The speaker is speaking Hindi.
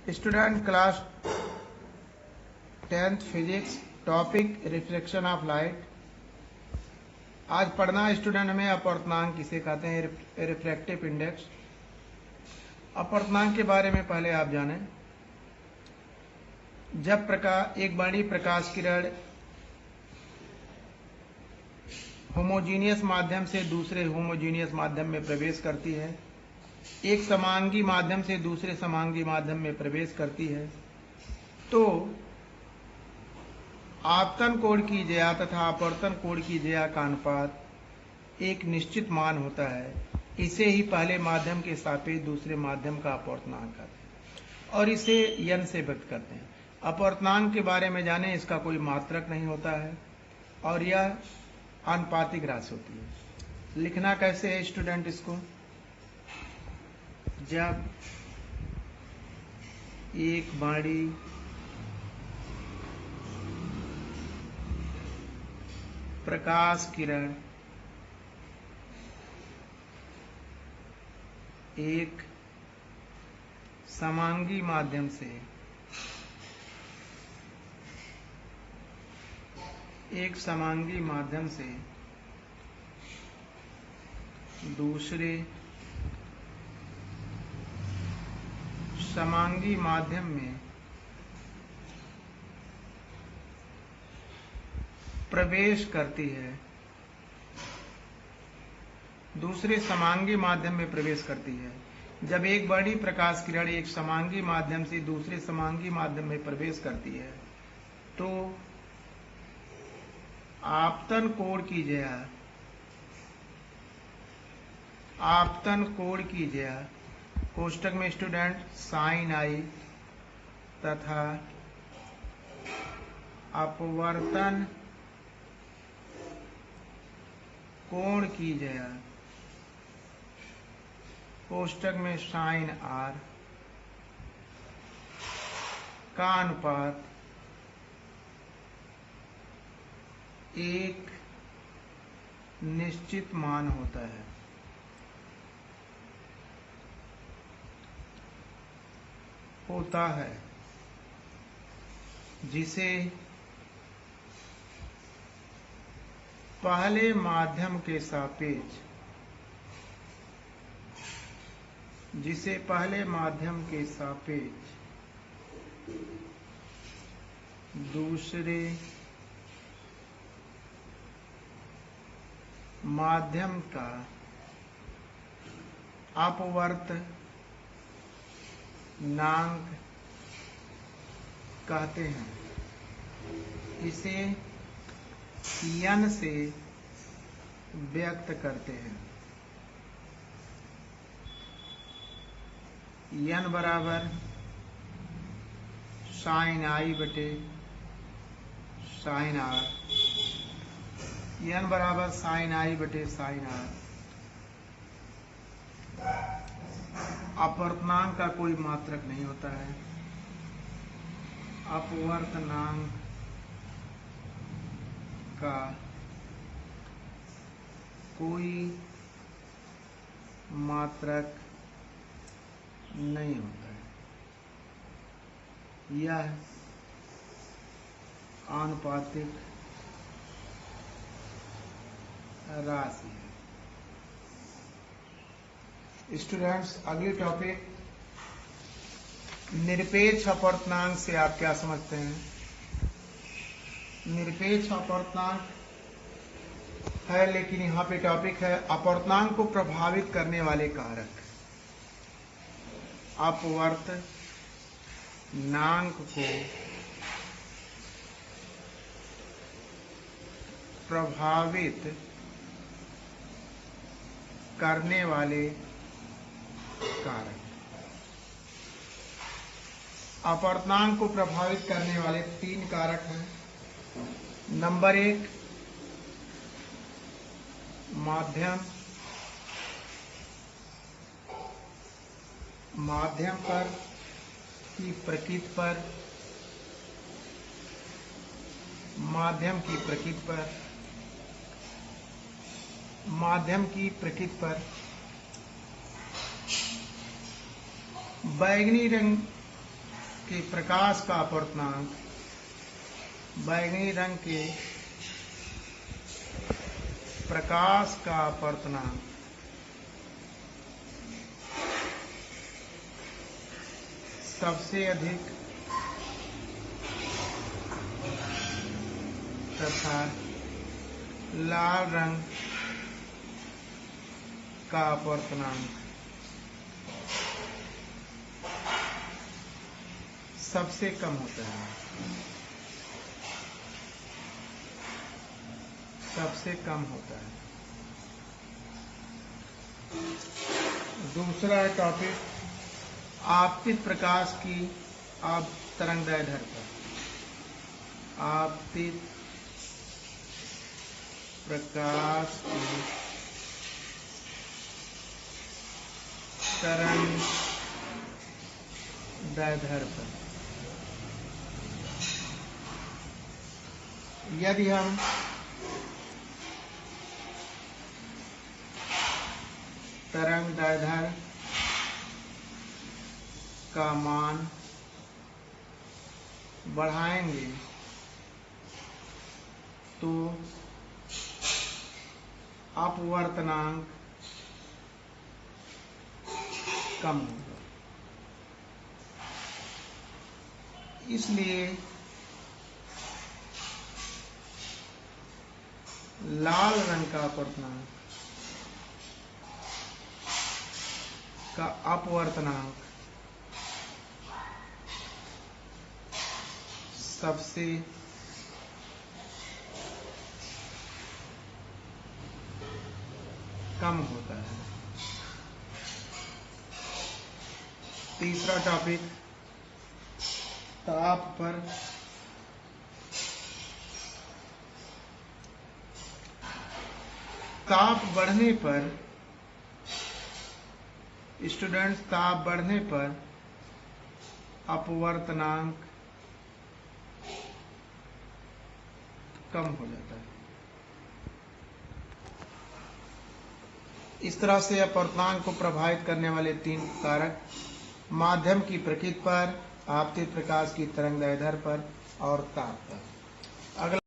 Student class 10th physics, topic reflection of light. आज पढ़ना स्टूडेंट हमें अपवर्तनांक किसे कहते हैं, रिफ्रैक्टिव इंडेक्स। अपवर्तनांक के बारे में पहले आप जानें। जब एक बड़ी प्रकाश किरण होमोजीनियस माध्यम से दूसरे होमोजीनियस माध्यम में प्रवेश करती है, एक समांगी माध्यम से दूसरे समांगी माध्यम में प्रवेश करती है, तो आपतन कोण की ज्या तथा अपवर्तन कोण की ज्या का अनुपात एक निश्चित मान होता है। इसे ही पहले माध्यम के सापेक्ष दूसरे माध्यम का अपवर्तनांक कहते हैं और इसे n से व्यक्त करते हैं। अपवर्तनांक के बारे में जानें, इसका कोई मात्रक नहीं होता है और यह आनुपातिक राशि होती है। लिखना कैसे है स्टूडेंट इसको, जब एक बड़ी प्रकाश किरण एक समांगी माध्यम से दूसरे समांगी माध्यम में प्रवेश करती है, दूसरे समांगी माध्यम में प्रवेश करती है। जब एक बड़ी प्रकाश किरण एक समांगी माध्यम से दूसरे समांगी माध्यम में प्रवेश करती है, तो आपतन कोण की ज्या कोष्टक में स्टूडेंट साइन आई तथा अपवर्तन कोण की ज्या कोष्टक में साइन आर का अनुपात एक निश्चित मान होता है जिसे पहले माध्यम के सापेक्ष दूसरे माध्यम का अपवर्तनांक कहते हैं। इसे n से व्यक्त करते हैं। n बराबर साइन आई बटे साइन आर, n बराबर साइन आई बटे साइन आर। अपवर्तनांक का कोई मात्रक नहीं होता है। अपवर्तनांक का कोई मात्रक नहीं होता है। यह आनुपातिक राशि है। स्टूडेंट्स, अगली टॉपिक निरपेक्ष अपवर्तनांक से आप क्या समझते हैं। निरपेक्ष अपवर्तनांक है, लेकिन यहाँ पे टॉपिक है अपवर्तनांक को प्रभावित करने वाले कारक। अपवर्तनांक को प्रभावित करने वाले कारक। अपवर्तनांक को प्रभावित करने वाले 3 कारक हैं। नंबर 1, माध्यम की प्रकृति पर बैंगनी रंग के प्रकाश का अपवर्तनांक बैगनी रंग के प्रकाश का अपवर्तनांक सबसे अधिक तथा लाल रंग का अपवर्तनांक सबसे कम होता है। सबसे कम होता है। दूसरा टॉपिक आपतित प्रकाश की तरंगदैर्ध्य पर। आपतित प्रकाश की तरंगदैर्ध्य पर यदि हम तरंगदैर्ध्य का मान बढ़ाएंगे तो अपवर्तनांक कम होगा। इसलिए लाल रंग का अपवर्तनांक का अपवर्तनांक सबसे कम होता है। तीसरा टॉपिक ताप पर ताप बढ़ने पर स्टूडेंट्स ताप बढ़ने पर अपवर्तनांक कम हो जाता है। इस तरह से अपवर्तनांक को प्रभावित करने वाले 3 कारक माध्यम की प्रकृति पर, आपतित प्रकाश की तरंगदैर्ध्य पर और ताप पर। अगला